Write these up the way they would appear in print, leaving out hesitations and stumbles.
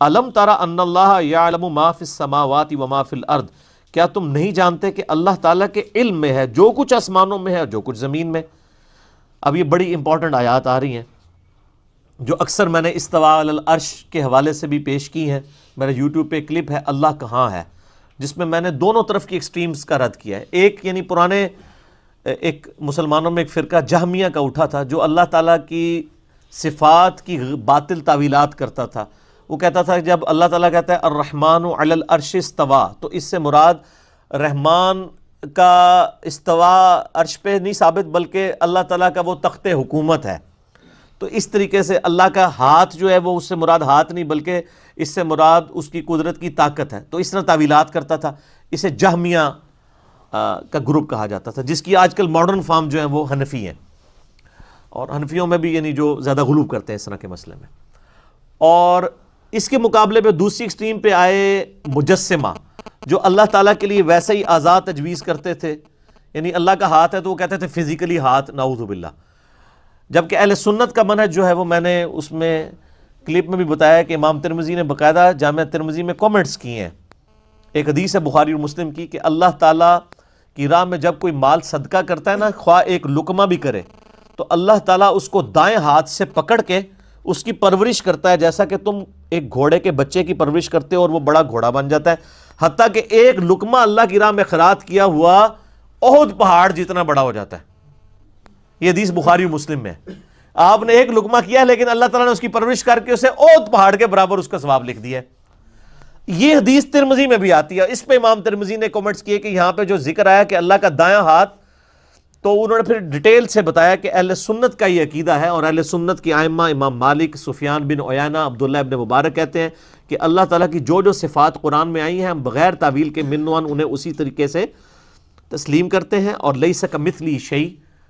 الم ترى ان اللہ یعلم ما فی السماوات وما فی الارض، کیا تم نہیں جانتے کہ اللہ تعالیٰ کے علم میں ہے جو کچھ آسمانوں میں ہے اور جو کچھ زمین میں۔ اب یہ بڑی امپورٹنٹ آیات آ رہی ہیں جو اکثر میں نے استواء علی العرش کے حوالے سے بھی پیش کی ہیں۔ میرا یوٹیوب پہ کلپ ہے اللہ کہاں ہے، جس میں نے دونوں طرف کی ایکسٹریمز کا رد کیا ہے۔ ایک یعنی پرانے ایک مسلمانوں میں ایک فرقہ جہمیہ کا اٹھا تھا جو اللہ تعالیٰ کی صفات کی باطل تعویلات کرتا تھا۔ وہ کہتا تھا کہ جب اللہ تعالیٰ کہتا ہے الرحمن علی العرش استویٰ، تو اس سے مراد رحمان کا استواء عرش پہ نہیں ثابت بلکہ اللہ تعالیٰ کا وہ تخت حکومت ہے۔ تو اس طریقے سے اللہ کا ہاتھ جو ہے وہ اس سے مراد ہاتھ نہیں بلکہ اس سے مراد اس کی قدرت کی طاقت ہے۔ تو اس طرح تعویلات کرتا تھا، اسے جہمیہ کا گروپ کہا جاتا تھا، جس کی آج کل ماڈرن فارم جو ہیں وہ حنفی ہیں، اور حنفیوں میں بھی یعنی جو زیادہ غلو کرتے ہیں اس طرح کے مسئلے میں۔ اور اس کے مقابلے پہ دوسری ایکسٹریم پہ آئے مجسمہ، جو اللہ تعالیٰ کے لیے ویسے ہی آزاد تجویز کرتے تھے، یعنی اللہ کا ہاتھ ہے تو وہ کہتے تھے فزیکلی ہاتھ، نعوذ باللہ۔ جبکہ اہل سنت کا منہج جو ہے وہ میں نے اس میں کلپ میں بھی بتایا کہ امام ترمذی نے باقاعدہ جامع ترمذی میں کومنٹس کیے ہیں۔ ایک حدیث ہے بخاری اور مسلم کی کہ اللہ تعالیٰ کی راہ میں جب کوئی مال صدقہ کرتا ہے نا، خواہ ایک لقمہ بھی کرے، تو اللہ تعالیٰ اس کو دائیں ہاتھ سے پکڑ کے اس کی پرورش کرتا ہے، جیسا کہ تم ایک گھوڑے کے بچے کی پرورش کرتے ہو اور وہ بڑا گھوڑا بن جاتا ہے، حتیٰ کہ ایک لقمہ اللہ کی راہ میں خیرات کیا ہوا احد پہاڑ جتنا بڑا ہو جاتا ہے۔ یہ حدیث بخاری و مسلم میں ہے۔ آپ نے ایک لقمہ کیا ہے لیکن اللہ تعالیٰ نے اس کی پرورش کر کے اسے احد پہاڑ کے برابر اس کا ثواب لکھ دیا ہے۔ یہ حدیث ترمذی میں بھی آتی ہے۔ اس پہ امام ترمذی نے کومنٹس کیے کہ یہاں پہ جو ذکر آیا کہ اللہ کا دایاں ہاتھ، تو انہوں نے پھر ڈیٹیل سے بتایا کہ اہل سنت کا یہ عقیدہ ہے، اور اہل سنت کی ائمہ امام مالک، سفیان بن عیینہ، عبداللہ ابن مبارک کہتے ہیں کہ اللہ تعالیٰ کی جو جو صفات قرآن میں آئی ہیں ہم بغیر تعویل کے منوان انہیں اسی طریقے سے تسلیم کرتے ہیں۔ اور لیس کمثلہ شیء،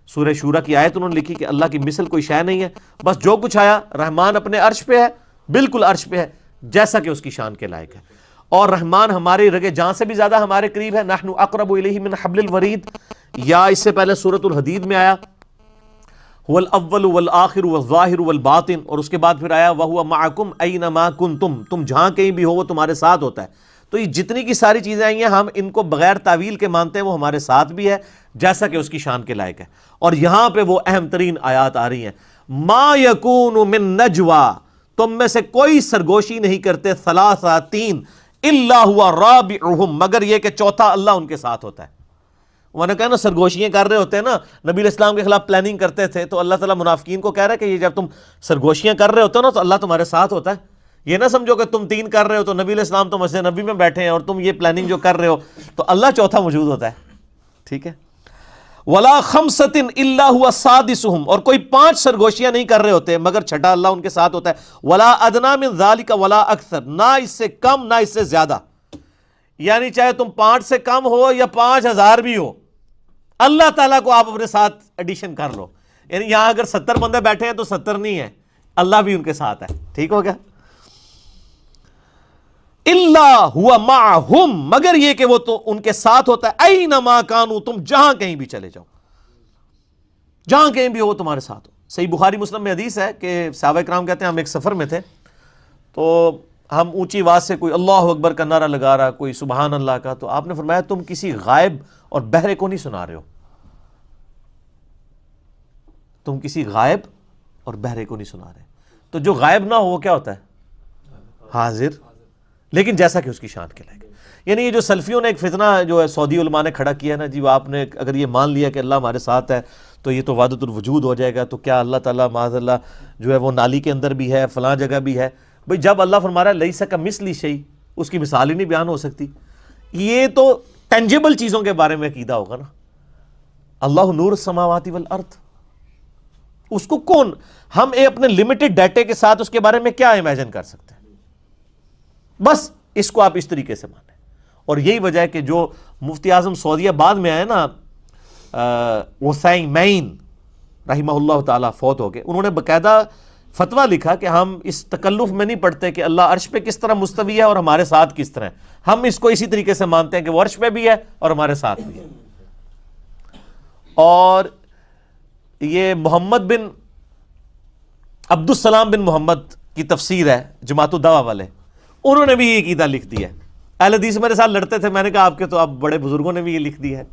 سورہ شورى کی آیت انہوں نے لکھی کہ اللہ کی مثل کوئی شے نہیں ہے، بس جو کچھ آیا رحمان اپنے عرش پہ ہے، بالکل عرش پہ ہے جیسا کہ اس کی شان کے لائق ہے، اور رحمان ہماری رگے جان سے بھی زیادہ ہمارے قریب ہے، نحن اقرب الیہ من حبل الورید، یا اس سے پہلے سورۃ الحدید میں آیا هو الاول والآخر والظاہر والباطن، اور اس کے بعد پھر آیا وہو معکم اینما کنتم، تم جہاں کہیں بھی ہو وہ تمہارے ساتھ ہوتا ہے۔ تو یہ جتنی کی ساری چیزیں آئی ہیں ہم ان کو بغیر تعویل کے مانتے ہیں، وہ ہمارے ساتھ بھی ہے جیسا کہ اس کی شان کے لائق ہے۔ اور یہاں پہ وہ اہم ترین آیات آ رہی ہیں، ما یکون من نجوا، تم میں سے کوئی سرگوشی نہیں کرتے، ثلاثہ تین، الا هو رابعهم، مگر یہ کہ چوتھا اللہ ان کے ساتھ ہوتا ہے۔ وہ نے کہا نا سرگوشیاں کر رہے ہوتے ہیں نا، نبی علیہ السلام کے خلاف پلاننگ کرتے تھے، تو اللہ تعالیٰ منافقین کو کہہ رہا ہے کہ یہ جب تم سرگوشیاں کر رہے ہوتے ہو نا تو اللہ تمہارے ساتھ ہوتا ہے۔ یہ نہ سمجھو کہ تم تین کر رہے ہو تو نبی علیہ السلام تو مسجد نبی میں بیٹھے ہیں اور تم یہ پلاننگ جو کر رہے ہو تو اللہ چوتھا موجود ہوتا ہے، ٹھیک ہے۔ ولا خمسۃ الا هو سادسهم، اور کوئی 5 سرگوشیاں نہیں کر رہے ہوتے مگر چھٹا اللہ ان کے ساتھ ہوتا ہے۔ ولا ادنی من ذلك ولا اکثر، نہ اس سے کم نہ اس سے زیادہ، یعنی چاہے تم 5 سے کم ہو یا 5000 بھی ہو، اللہ تعالیٰ کو آپ اپنے ساتھ ایڈیشن کر لو۔ یعنی یہاں اگر 70 بندے بیٹھے ہیں تو 70 نہیں ہے، اللہ بھی ان کے ساتھ ہے، ٹھیک ہو گیا۔ الا هو معهم، مگر یہ کہ وہ تو ان کے ساتھ ہوتا ہے، اینما کانوا، تم جہاں کہیں بھی چلے جاؤ، جہاں کہیں بھی ہو تمہارے ساتھ ہو۔ صحیح بخاری مسلم میں حدیث ہے کہ صحابہ کرام کہتے ہیں ہم ایک سفر میں تھے، تو ہم اونچی آواز سے کوئی اللہ اکبر کا نعرہ لگا رہا، کوئی سبحان اللہ کا، تو آپ نے فرمایا تم کسی غائب اور بہرے کو نہیں سنا رہے ہو، تم کسی غائب اور بہرے کو نہیں سنا رہے۔ تو جو غائب نہ ہو وہ کیا ہوتا ہے؟ حاضر، لیکن جیسا کہ اس کی شان کے لائق۔ یعنی یہ جو سلفیوں نے ایک فتنہ جو ہے سعودی علماء نے کھڑا کیا نا جی، وہ آپ نے اگر یہ مان لیا کہ اللہ ہمارے ساتھ ہے تو یہ تو وحدت الوجود ہو جائے گا، تو کیا اللہ تعالیٰ معاذ اللہ جو ہے وہ نالی کے اندر بھی ہے، فلاں جگہ بھی ہے؟ بھئی جب اللہ فرما رہا ہے لیس کمثلہ شیء، اس کی مثال ہی نہیں بیان ہو سکتی۔ یہ تو ٹینجیبل چیزوں کے بارے میں عقیدہ ہوگا نا، اللہ نور السماوات والارض، اس کو کون، ہم اپنے لمیٹڈ ڈیٹے کے ساتھ اس کے بارے میں کیا امیجن کر سکتے ہیں؟ بس اس کو آپ اس طریقے سے مانیں۔ اور یہی وجہ ہے کہ جو مفتی اعظم سعودیہ بعد میں آئے نا، عثیمین رحمہ اللہ تعالیٰ فوت ہو گئے، انہوں نے باقاعدہ فتویٰ لکھا کہ ہم اس تکلف میں نہیں پڑھتے کہ اللہ عرش پہ کس طرح مستوی ہے اور ہمارے ساتھ کس طرح ہے، ہم اس کو اسی طریقے سے مانتے ہیں کہ وہ عرش پہ بھی ہے اور ہمارے ساتھ بھی ہے۔ اور یہ محمد بن عبد السلام بن محمد کی تفسیر ہے جماعت الدعوہ والے، انہوں نے بھی یہ عقیدہ لکھ دیا ہے. اہل حدیث میرے ساتھ لڑتے تھے, میں نے کہا آپ کے تو آپ بڑے بزرگوں نے بھی یہ لکھ دیا ہے.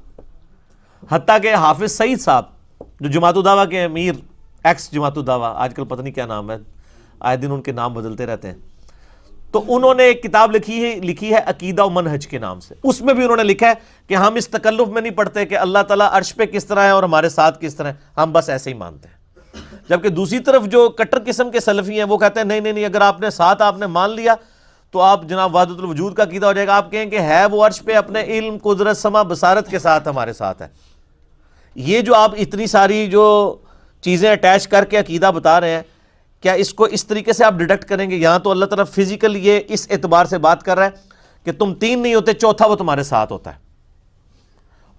حتیٰ کہ حافظ سعید صاحب جو جماعت الدعوہ کے امیر, ایکس جماعت الدعوہ, آج کل پتہ نہیں کیا نام ہے, آئے دن ان کے نام بدلتے رہتے ہیں, تو انہوں نے ایک کتاب لکھی ہے عقیدہ و منہج کے نام سے. اس میں بھی انہوں نے لکھا ہے کہ ہم اس تکلف میں نہیں پڑھتے کہ اللہ تعالیٰ عرش پہ کس طرح ہے اور ہمارے ساتھ کس طرح ہے, ہم بس ایسے ہی مانتے ہیں. جبکہ دوسری طرف جو کٹر قسم کے سلفی ہیں وہ کہتے ہیں نہیں, اگر آپ نے ساتھ آپ نے مان لیا تو آپ جناب وحدت الوجود کا عقیدہ ہو جائے گا. آپ کہیں کہ ہے وہ عرش پہ اپنے علم, قدرت, سما, بصارت کے ساتھ ہمارے ساتھ ہے. یہ جو آپ اتنی ساری جو چیزیں اٹیچ کر کے عقیدہ بتا رہے ہیں, کیا اس کو اس طریقے سے آپ ڈیڈکٹ کریں گے؟ یہاں تو اللہ تعالیٰ فزیکل یہ اس اعتبار سے بات کر رہا ہے کہ تم تین نہیں ہوتے, چوتھا وہ تمہارے ساتھ ہوتا ہے.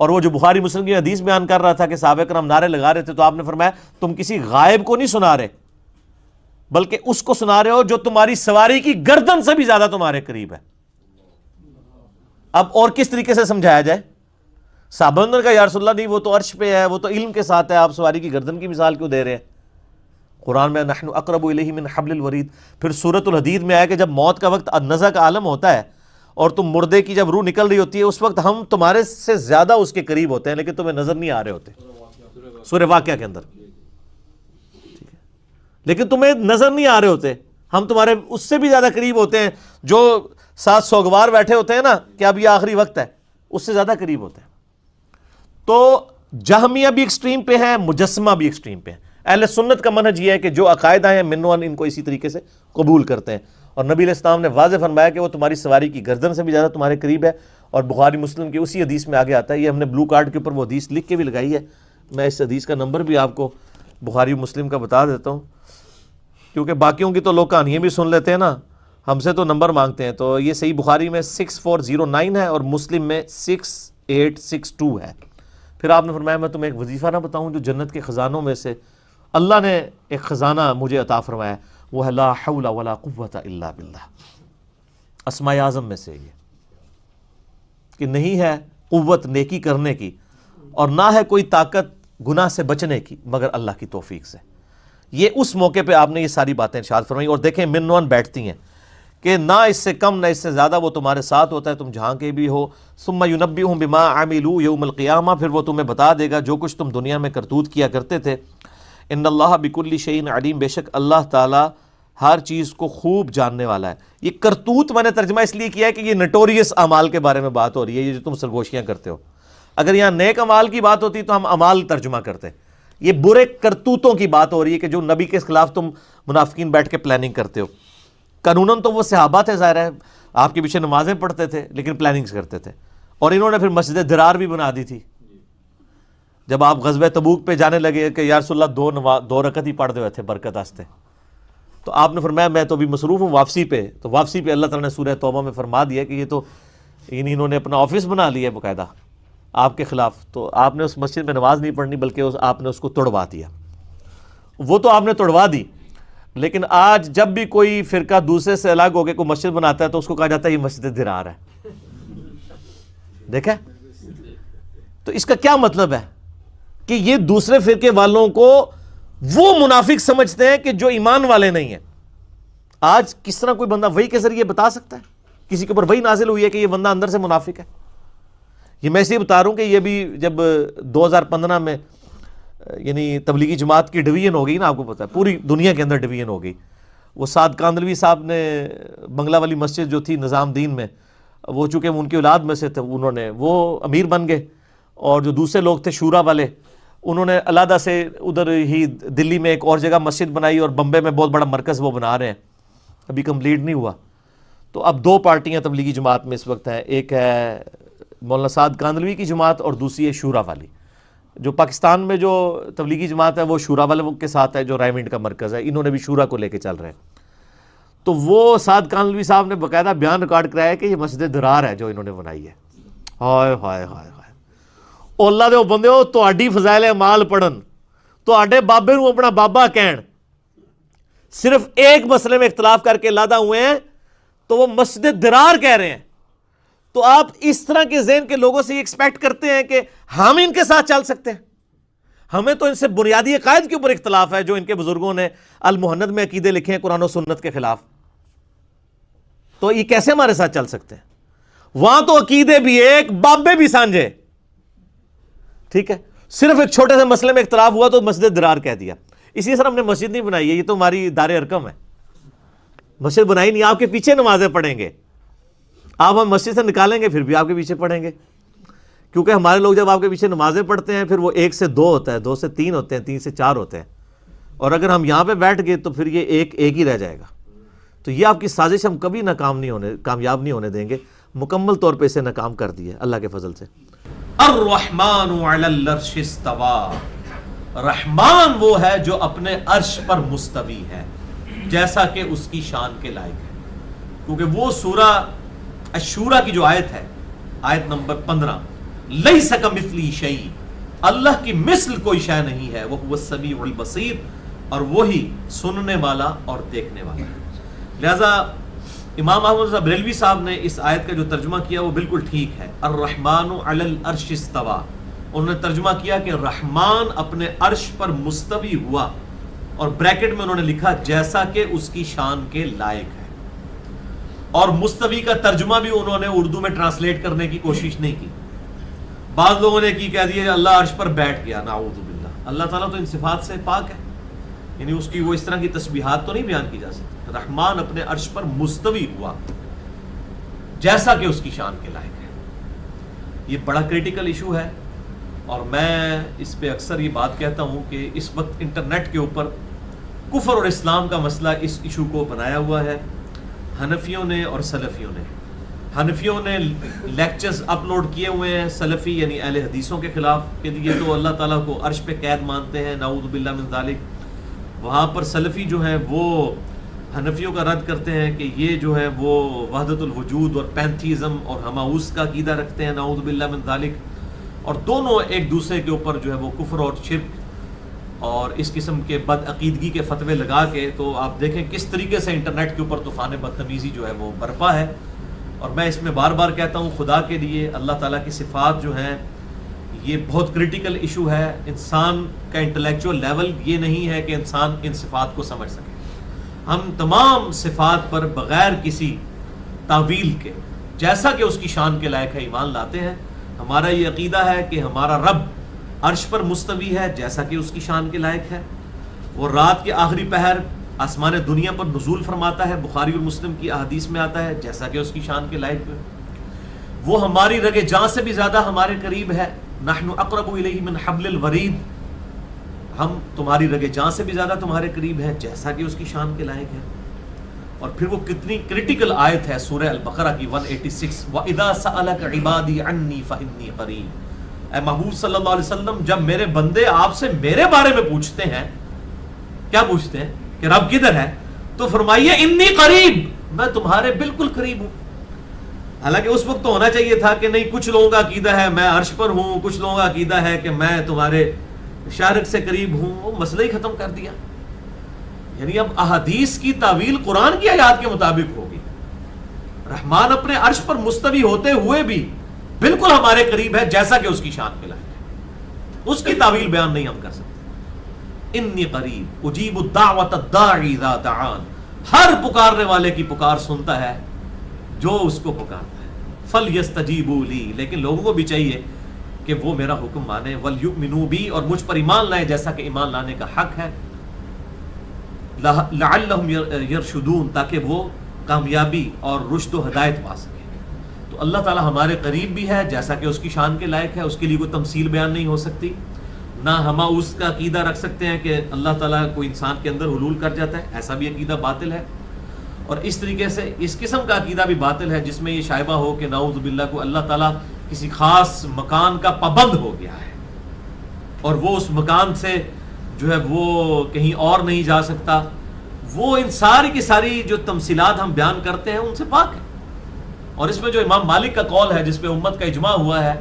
اور وہ جو بخاری مسلم کی حدیث بیان کر رہا تھا کہ صحابہ کرام نعرے لگا رہے تھے, تو آپ نے فرمایا تم کسی غائب کو نہیں سنا رہے بلکہ اس کو سنا رہے ہو جو تمہاری سواری کی گردن سے بھی زیادہ تمہارے قریب ہے. اب اور کس طریقے سے سمجھایا جائے؟ صحابہ نے کہا یا رسول اللہ نہیں, وہ تو عرش پہ ہے, وہ تو علم کے ساتھ ہے, آپ سواری کی گردن کی مثال کیوں دے رہے ہیں؟ قرآن میں نحن اقرب الیہ من حبل الورید. پھر سورۃ الحدید میں آیا کہ جب موت کا وقت نزع کا عالم ہوتا ہے اور تم مردے کی جب روح نکل رہی ہوتی ہے, اس وقت ہم تمہارے سے زیادہ اس کے قریب ہوتے ہیں لیکن تمہیں نظر نہیں آ رہے ہوتے. سورہ واقعہ کے اندر, لیکن تمہیں نظر نہیں آ رہے ہوتے, ہم تمہارے اس سے بھی زیادہ قریب ہوتے ہیں. جو ساتھ سوگوار بیٹھے ہوتے ہیں نا کہ اب یہ آخری وقت ہے, اس سے زیادہ قریب ہوتے ہیں. تو جہمیہ بھی ایکسٹریم پہ ہیں, مجسمہ بھی ایکسٹریم پہ ہیں. اہل سنت کا منہج یہ ہے کہ جو عقائد ہیں منوان ان کو اسی طریقے سے قبول کرتے ہیں. اور نبی علیہ السلام نے واضح فرمایا کہ وہ تمہاری سواری کی گردن سے بھی زیادہ تمہارے قریب ہے. اور بخاری مسلم کی اسی حدیث میں آگے آتا ہے, یہ ہم نے بلو کارڈ کے اوپر وہ حدیث لکھ کے بھی لگائی ہے, میں اس حدیث کا نمبر بھی آپ کو بخاری مسلم کا بتا دیتا ہوں, کیونکہ باقیوں کی تو لوگ کہانیاں بھی سن لیتے ہیں نا, ہم سے تو نمبر مانگتے ہیں. تو یہ صحیح بخاری میں 6409 ہے اور مسلم میں 6862 ہے. پھر آپ نے فرمایا میں تمہیں ایک وظیفہ نہ بتاؤں جو جنت کے خزانوں میں سے اللہ نے ایک خزانہ مجھے عطا فرمایا, وہ ہے لا حول ولا قوت الا باللہ. اسماء اعظم میں سے یہ کہ نہیں ہے قوت نیکی کرنے کی اور نہ ہے کوئی طاقت گناہ سے بچنے کی مگر اللہ کی توفیق سے. یہ اس موقع پہ آپ نے یہ ساری باتیں ارشاد فرمائی. اور دیکھیں منوان بیٹھتی ہیں کہ نہ اس سے کم نہ اس سے زیادہ وہ تمہارے ساتھ ہوتا ہے, تم جہاں کے بھی ہو. ثم ينبئهم بما عملوا یوم القیامہ, پھر وہ تمہیں بتا دے گا جو کچھ تم دنیا میں کرتوت کیا کرتے تھے. ان اللہ بکل شیء علیم, بے شک اللہ تعالیٰ ہر چیز کو خوب جاننے والا ہے. یہ کرتوت میں نے ترجمہ اس لیے کیا ہے کہ یہ نٹوریس اعمال کے بارے میں بات ہو رہی ہے, یہ جو تم سرگوشیاں کرتے ہو. اگر یہاں نیک اعمال کی بات ہوتی تو ہم اعمال ترجمہ کرتے. یہ برے کرتوتوں کی بات ہو رہی ہے کہ جو نبی کے خلاف تم منافقین بیٹھ کے پلاننگ کرتے ہو. قانوناً تو وہ صحابہ تھے, ظاہر ہے آپ کے پیچھے نمازیں پڑھتے تھے لیکن پلاننگز کرتے تھے. اور انہوں نے پھر مسجد درار بھی بنا دی تھی. جب آپ غزوہ تبوک پہ جانے لگے کہ یا رسول اللہ دو رکعت ہی پڑھ دے ہوئے تھے برکت واسطے, تو آپ نے فرمایا میں تو بھی مصروف ہوں واپسی پہ. تو واپسی پہ اللہ تعالیٰ نے سورہ توبہ میں فرما دیا کہ یہ تو انہوں نے اپنا آفس بنا لیا ہے باقاعدہ آپ کے خلاف. تو آپ نے اس مسجد میں نماز نہیں پڑھنی بلکہ آپ نے اس کو توڑوا دیا. وہ تو آپ نے توڑوا دی, لیکن آج جب بھی کوئی فرقہ دوسرے سے الگ ہو کے کوئی مسجد بناتا ہے تو اس کو کہا جاتا ہے یہ مسجد درار ہے. دیکھا, تو اس کا کیا مطلب ہے کہ یہ دوسرے فرقے والوں کو وہ منافق سمجھتے ہیں کہ جو ایمان والے نہیں ہیں. آج کس طرح کوئی بندہ وحی کے ذریعے بتا سکتا ہے کسی کے اوپر وحی نازل ہوئی ہے کہ یہ بندہ اندر سے منافق ہے؟ یہ میں اس لیے بتا رہا ہوں کہ یہ بھی جب 2015 میں یعنی تبلیغی جماعت کی ڈویژن ہو گئی نا, آپ کو پتا ہے پوری دنیا کے اندر ڈویژن ہو گئی. وہ سعد کاندلوی صاحب نے بنگلہ والی مسجد جو تھی نظام دین میں, وہ چونکہ ان کی اولاد میں سے تھے, انہوں نے وہ امیر بن گئے. اور جو دوسرے لوگ تھے شورا والے, انہوں نے علیحدہ سے ادھر ہی دلی میں ایک اور جگہ مسجد بنائی اور بمبے میں بہت بڑا مرکز وہ بنا رہے ہیں, ابھی کمپلیٹ نہیں ہوا. تو اب دو پارٹیاں تبلیغی جماعت میں اس وقت ہیں, ایک ہے مولانا سعد کاندلوی کی جماعت اور دوسری ہے شورا والی. جو پاکستان میں جو تبلیغی جماعت ہے وہ شورا والے کے ساتھ ہے جو رائمنڈ کا مرکز ہے, انہوں نے بھی شورا کو لے کے چل رہے ہیں. تو وہ سعد کاندلوی صاحب نے باقاعدہ بیان ریکارڈ کرایا کہ یہ مسجد درار ہے جو انہوں نے بنائی ہے. ہائے ہائے ہائے ہائے, اللہ دے بندے ہو تہاڈی فضائل اعمال پڑھن, تہاڈے بابے نوں اپنا بابا کہن, صرف ایک مسئلے میں اختلاف کر کے علیحدہ ہوئے ہیں تو وہ مسجد درار کہہ رہے ہیں. تو آپ اس طرح کے ذہن کے لوگوں سے یہ ایکسپیکٹ کرتے ہیں کہ ہم ان کے ساتھ چل سکتے ہیں؟ ہمیں تو ان سے بنیادی عقائد کے اوپر اختلاف ہے جو ان کے بزرگوں نے المہند میں عقیدے لکھے ہیں قرآن و سنت کے خلاف. تو یہ کیسے ہمارے ساتھ چل سکتے ہیں؟ وہاں تو عقیدے بھی ایک، بابے بھی سانجے. ٹھیک ہے، صرف ایک چھوٹے سے مسئلے میں اختلاف ہوا تو مسجد درار کہہ دیا. اسی طرح ہم نے مسجد نہیں بنائی ہے، یہ تو ہماری دار ارکم ہے. مسجد بنائی نہیں، آپ کے پیچھے نمازیں پڑھیں گے. آپ ہم مسجد سے نکالیں گے پھر بھی آپ کے پیچھے پڑھیں گے، کیونکہ ہمارے لوگ جب آپ کے پیچھے نمازیں پڑھتے ہیں پھر وہ 1 سے 2 ہوتا ہے، 2 سے 3 ہوتے ہیں، 3 سے 4 ہوتے ہیں، اور اگر ہم یہاں پہ بیٹھ گئے تو پھر یہ ایک ہی رہ جائے گا. تو یہ آپ کی سازش ہم کبھی کامیاب نہیں ہونے دیں گے. مکمل طور پہ اسے ناکام کر دیا اللہ کے فضل سے. الرحمن علی العرش استوى، رحمان وہ ہے جو اپنے عرش پر مستوی ہے جیسا کہ اس کی شان کے لائق ہے. کیونکہ وہ سورہ الشورى کی جو آیت ہے، آیت نمبر 15، لیس کمثلہ شیء، اللہ کی مثل کوئی شے نہیں ہے، وہو السمیع البصیر، اور وہی سننے والا اور دیکھنے والا ہے. لہذا امام احمد رضا بریلوی صاحب نے اس آیت کا جو ترجمہ کیا وہ بالکل ٹھیک ہے. الرحمن علی العرش استوى، انہوں نے ترجمہ کیا کہ رحمان اپنے عرش پر مستوی ہوا، اور بریکٹ میں انہوں نے لکھا جیسا کہ اس کی شان کے لائق ہے. اور مستوی کا ترجمہ بھی انہوں نے اردو میں ٹرانسلیٹ کرنے کی کوشش نہیں کی. بعض لوگوں نے کہہ دیا اللہ عرش پر بیٹھ گیا، نعوذ باللہ. اللہ تعالیٰ تو ان صفات سے پاک ہے، یعنی اس کی وہ اس طرح کی تسبیحات تو نہیں بیان کی جا سکتی. رحمان اپنے عرش پر مستوی ہوا جیسا کہ اس کی شان کے لائق ہے. یہ بڑا کریٹیکل ایشو ہے، اور میں اس پہ اکثر یہ بات کہتا ہوں کہ اس وقت انٹرنیٹ کے اوپر کفر اور اسلام کا مسئلہ اس ایشو کو بنایا ہوا ہے حنفیوں نے اور سلفیوں نے. حنفیوں نے لیکچرز اپلوڈ کیے ہوئے ہیں سلفی یعنی اہل حدیثوں کے خلاف کہ یہ تو اللہ تعالیٰ کو عرش پہ قید مانتے ہیں، نعوذ باللہ من ذالک. وہاں پر سلفی جو ہیں وہ حنفیوں کا رد کرتے ہیں کہ یہ جو ہے وہ وحدت الوجود اور پینتھیزم اور ہماؤس کا عقیدہ رکھتے ہیں، نعوذ باللہ من ذالک. اور دونوں ایک دوسرے کے اوپر جو ہے وہ کفر اور شرک اور اس قسم کے بد عقیدگی کے فتوے لگا کے، تو آپ دیکھیں کس طریقے سے انٹرنیٹ کے اوپر طوفان بدتمیزی جو ہے وہ برپا ہے. اور میں اس میں بار بار کہتا ہوں خدا کے لیے اللہ تعالیٰ کی صفات جو ہیں یہ بہت کریٹیکل ایشو ہے. انسان کا انٹلیکچوئل لیول یہ نہیں ہے کہ انسان ان صفات کو سمجھ سکے. ہم تمام صفات پر بغیر کسی تعویل کے جیسا کہ اس کی شان کے لائق ہے ایمان لاتے ہیں. ہمارا یہ عقیدہ ہے کہ ہمارا رب عرش پر مستوی ہے جیسا کہ اس کی شان کے لائق ہے. وہ رات کے آخری پہر آسمان دنیا پر نزول فرماتا ہے، بخاری اور مسلم کی احادیث میں آتا ہے، جیسا کہ اس کی شان کے لائق ہے. وہ ہماری رگ جاں سے بھی زیادہ ہمارے قریب ہے، نحن اقرب الیہ من حبل الورید، ہم تمہاری رگ جاں سے بھی زیادہ تمہارے قریب ہے جیسا کہ اس کی شان کے لائق ہے. اور پھر وہ کتنی کریٹیکل آیت ہے سورہ البقرہ کی 186، وَإِذَا سَأَلَكَ عِبَادِي عَنِّي فَإِنِّي قَرِيبٌ. اے محبوب صلی اللہ علیہ وسلم جب میرے بندے آپ سے میرے بارے میں پوچھتے ہیں، کیا پوچھتے ہیں کہ رب کدھر ہے، تو فرمائیے انی قریب، میں تمہارے بالکل قریب ہوں. حالانکہ اس وقت تو ہونا چاہیے تھا کہ نہیں، کچھ لوگوں کا عقیدہ ہے میں عرش پر ہوں، کچھ لوگوں کا عقیدہ ہے کہ میں تمہارے شارق سے قریب ہوں. وہ مسئلہ ہی ختم کر دیا. یعنی اب احادیث کی تعویل قرآن کی آیات کے مطابق ہوگی. رحمان اپنے عرش پر مستوی ہوتے ہوئے بھی بالکل ہمارے قریب ہے جیسا کہ اس کی شان کے لائق ہے. اس کی تعویل بیان نہیں ہم کر سکتے. انی قریب اجیب الدعوۃ الداعی اذا دعان، ہر پکارنے والے کی پکار سنتا ہے جو اس کو پکارتا ہے. فلیستجیبوا لی، لیکن لوگوں کو بھی چاہیے کہ وہ میرا حکم مانے، ولیؤمنوا بی، اور مجھ پر ایمان لائیں جیسا کہ ایمان لانے کا حق ہے. لعلہم یرشدون، تاکہ وہ کامیابی اور رشد و ہدایت پا سکیں. تو اللہ تعالیٰ ہمارے قریب بھی ہے جیسا کہ اس کی شان کے لائق ہے. اس کے لیے کوئی تمثیل بیان نہیں ہو سکتی. نہ ہم اس کا عقیدہ رکھ سکتے ہیں کہ اللہ تعالیٰ کوئی انسان کے اندر حلول کر جاتا ہے، ایسا بھی عقیدہ باطل ہے. اور اس طریقے سے اس قسم کا عقیدہ بھی باطل ہے جس میں یہ شائبہ ہو کہ نعوذ باللہ کو اللہ تعالیٰ کسی خاص مکان کا پابند ہو گیا ہے اور وہ اس مکان سے جو ہے وہ کہیں اور نہیں جا سکتا. وہ ان ساری کی ساری جو تمثیلات ہم بیان کرتے ہیں ان سے پاک ہے. اور اس میں جو امام مالک کا قول ہے جس پہ امت کا اجماع ہوا ہے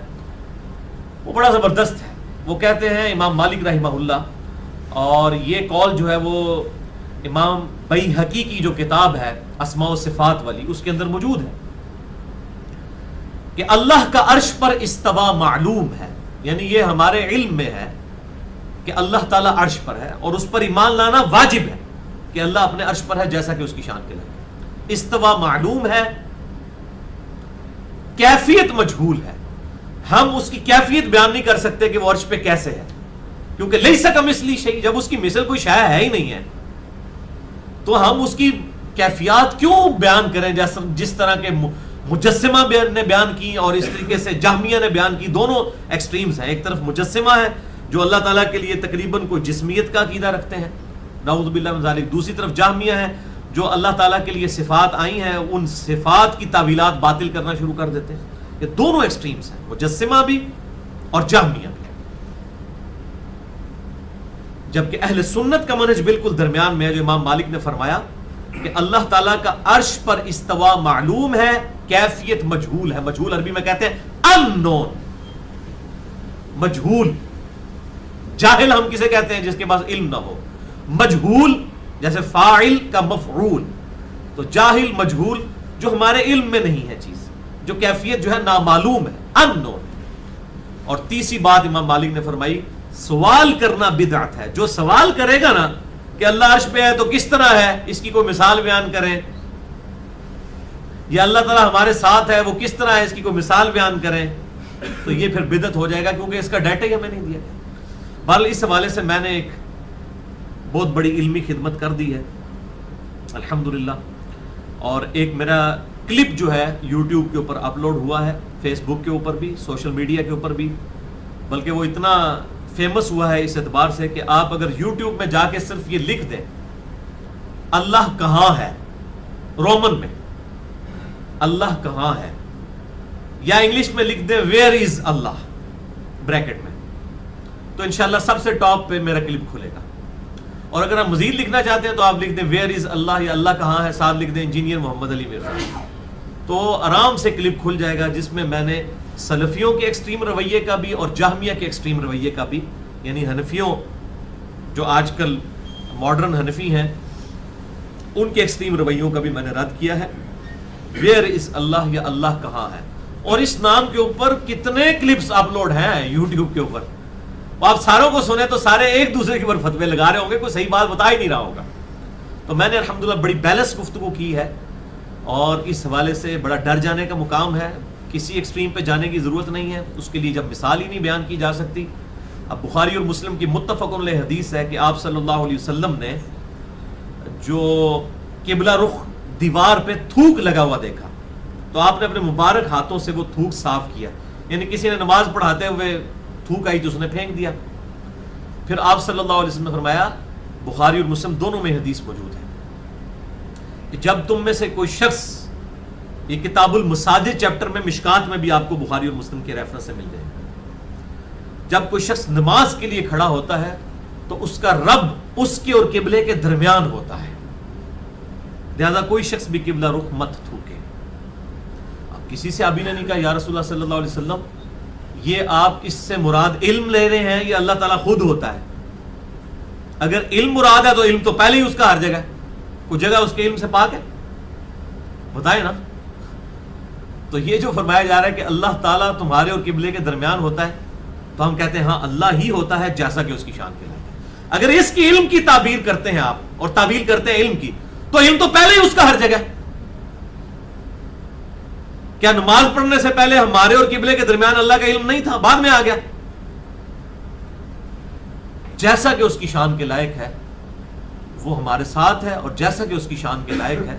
وہ بڑا زبردست ہے. وہ کہتے ہیں امام مالک رحمہ اللہ، اور یہ قول جو ہے وہ امام بیہقی کی جو کتاب ہے اسماء و صفات والی اس کے اندر موجود ہے کہ اللہ کا عرش پر استوا معلوم ہے. یعنی یہ ہمارے علم میں ہے کہ اللہ تعالیٰ عرش پر ہے، اور اس پر ایمان لانا واجب ہے کہ اللہ اپنے عرش پر ہے جیسا کہ اس کی شان کے لائق. استوا معلوم ہے، کیفیت مجہول ہے. ہم اس کی کیفیت بیان نہیں کر سکتے کہ وہ عرش پہ کیسے ہے، کیونکہ لیس کمثلہ شیء، جب اس کی مثل کوئی شے ہے ہی نہیں ہے تو ہم اس کی کیفیات کیوں بیان کریں؟ جس طرح کے مجسمہ نے بیان کی اور اس طریقے سے جہمیہ نے بیان کی. دونوں ایکسٹریمز ہیں. ایک طرف مجسمہ ہے جو اللہ تعالیٰ کے لیے تقریباً کوئی جسمیت کا عقیدہ رکھتے ہیں، نعوذ باللہ من ذالک. دوسری طرف جہمیہ ہے جو اللہ تعالیٰ کے لیے صفات آئی ہیں ان صفات کی تعویلات باطل کرنا شروع کر دیتے ہیں. یہ دونوں ایکسٹریمز ہیں، مجسمہ بھی اور جہمیہ بھی. جبکہ اہل سنت کا منہج بالکل درمیان میں ہے، جو امام مالک نے فرمایا کہ اللہ تعالیٰ کا عرش پر استوا معلوم ہے، کیفیت مجہول ہے. مجہول عربی میں کہتے ہیں unknown، مجہول. جاہل ہم کسے کہتے ہیں؟ جس کے پاس علم نہ ہو. مجہول جیسے فاعل کا مفعول. تو جاہل مجہول جو ہمارے علم میں نہیں ہے چیز، جو کیفیت جو ہے نامعلوم ہے، unknown. اور تیسری بات امام مالک نے فرمائی، سوال کرنا بدعت ہے. جو سوال کرے گا نا کہ اللہ عرش پہ ہے تو کس طرح ہے، اس کی کوئی مثال بیان کریں، یا اللہ تعالیٰ ہمارے ساتھ ہے وہ کس طرح ہے، اس کی کوئی مثال بیان کریں، تو یہ پھر بدعت ہو جائے گا، کیونکہ اس کا ڈیٹا ہی ہمیں نہیں دیا گیا. بہرحال اس حوالے سے میں نے ایک بہت بڑی علمی خدمت کر دی ہے الحمدللہ. اور ایک میرا کلپ جو ہے یوٹیوب کے اوپر اپلوڈ ہوا ہے، فیس بک کے اوپر بھی، سوشل میڈیا کے اوپر بھی. بلکہ وہ اتنا فیمس ہوا ہے اس اعتبار سے کہ آپ اگر یوٹیوب میں جا کے صرف یہ لکھ دیں اللہ کہاں ہے رومن میں، اللہ کہاں ہے، یا انگلش میں لکھ دیں ویئر از اللہ بریکٹ میں، تو انشاءاللہ سب سے ٹاپ پہ میرا کلپ کھلے گا. اور اگر آپ مزید لکھنا چاہتے ہیں تو آپ لکھ دیں ویئر از اللہ، یا اللہ کہاں ہے، ساتھ لکھ دیں انجینئر محمد علی مرزا، تو آرام سے کلپ کھل جائے گا جس میں میں نے سلفیوں کے ایکسٹریم رویے کا بھی اور جہمیہ کے ایکسٹریم رویے کا بھی، یعنی حنفیوں جو آج کل ماڈرن حنفی ہیں ان کے ایکسٹریم رویوں کا بھی میں نے رد کیا ہے. ویئر از اللہ، یا اللہ کہاں ہے. اور اس نام کے اوپر کتنے کلپس اپلوڈ ہیں یوٹیوب کے اوپر، آپ ساروں کو سنیں تو سارے ایک دوسرے کے اوپر فتوے لگا رہے ہوں گے، کوئی صحیح بات بتا ہی نہیں رہا ہوگا. تو میں نے الحمدللہ بڑی بیلنس گفتگو کی ہے، اور اس حوالے سے بڑا ڈر جانے کا مقام ہے. کسی ایکسٹریم پہ جانے کی ضرورت نہیں ہے، اس کے لیے جب مثال ہی نہیں بیان کی جا سکتی. اب بخاری اور مسلم کی متفق علیہ حدیث ہے کہ آپ صلی اللہ علیہ وسلم نے جو قبلہ رخ دیوار پہ تھوک لگا ہوا دیکھا تو آپ نے اپنے مبارک ہاتھوں سے وہ تھوک صاف کیا، یعنی کسی نے نماز پڑھاتے ہوئے تھوک آئی تو اس نے پھینک دیا. پھر آپ صلی اللہ علیہ وسلم نے فرمایا، بخاری اور مسلم دونوں میں حدیث موجود ہے، کہ جب تم میں سے کوئی شخص، یہ کتاب المساجد چیپٹر میں مشکات میں بھی آپ کو بخاری اور مسلم کے ریفرنس سے مل جائے گا، جب کوئی شخص نماز کے لیے کھڑا ہوتا ہے تو اس کا رب اس کے اور قبلے کے درمیان ہوتا ہے، لہذا کوئی شخص بھی قبلہ رخ مت تھوکے. اب کسی سے ابھی نے نہیں کہا یا رسول اللہ صلی اللہ علیہ وسلم یہ آپ اس سے مراد علم لے رہے ہیں یا اللہ تعالیٰ خود ہوتا ہے؟ اگر علم مراد ہے تو علم تو پہلے ہی اس کا ہر جگہ ہے، کوئی جگہ اس کے علم سے پاک ہے؟ بتائیں نا. تو یہ جو فرمایا جا رہا ہے کہ اللہ تعالیٰ تمہارے اور قبلے کے درمیان ہوتا ہے، تو ہم کہتے ہیں ہاں اللہ ہی ہوتا ہے جیسا کہ اس کی شان کے لائق ہے. اگر اس کی علم کی تعبیر کرتے ہیں آپ اور تعبیر کرتے ہیں علم کی، تو علم تو پہلے ہی اس کا ہر جگہ ہے. کیا نماز پڑھنے سے پہلے ہمارے اور قبلے کے درمیان اللہ کا علم نہیں تھا؟ بعد میں آ گیا. جیسا کہ اس کی شان کے لائق ہے وہ ہمارے ساتھ ہے، اور جیسا کہ اس کی شان کے لائق ہے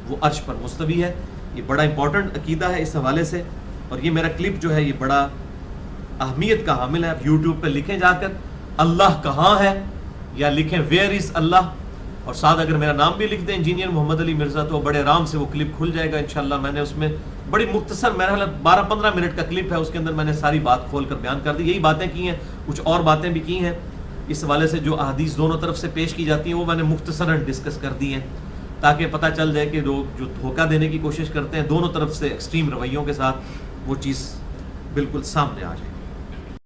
وہ عرش پر مستوی ہے. یہ بڑا امپورٹنٹ عقیدہ ہے اس حوالے سے، اور یہ میرا کلپ جو ہے یہ بڑا اہمیت کا حامل ہے. یوٹیوب پہ لکھیں جا کر اللہ کہاں ہے، یا لکھیں ویئر از اللہ، اور ساتھ اگر میرا نام بھی لکھ دیں انجینئر محمد علی مرزا، تو بڑے آرام سے وہ کلپ کھل جائے گا انشاءاللہ. میں نے اس میں بڑی مختصر، میرا خیال 12-15 منٹ کا کلپ ہے، اس کے اندر میں نے ساری بات کھول کر بیان کر دی. یہی باتیں کی ہیں، کچھ اور باتیں بھی کی ہیں اس حوالے سے. جو احادیث دونوں طرف سے پیش کی جاتی ہیں وہ میں نے مختصراً ڈسکس کر دی ہیں، تاکہ پتہ چل جائے کہ لوگ جو دھوکہ دینے کی کوشش کرتے ہیں دونوں طرف سے ایکسٹریم رویوں کے ساتھ، وہ چیز بالکل سامنے آ جائے.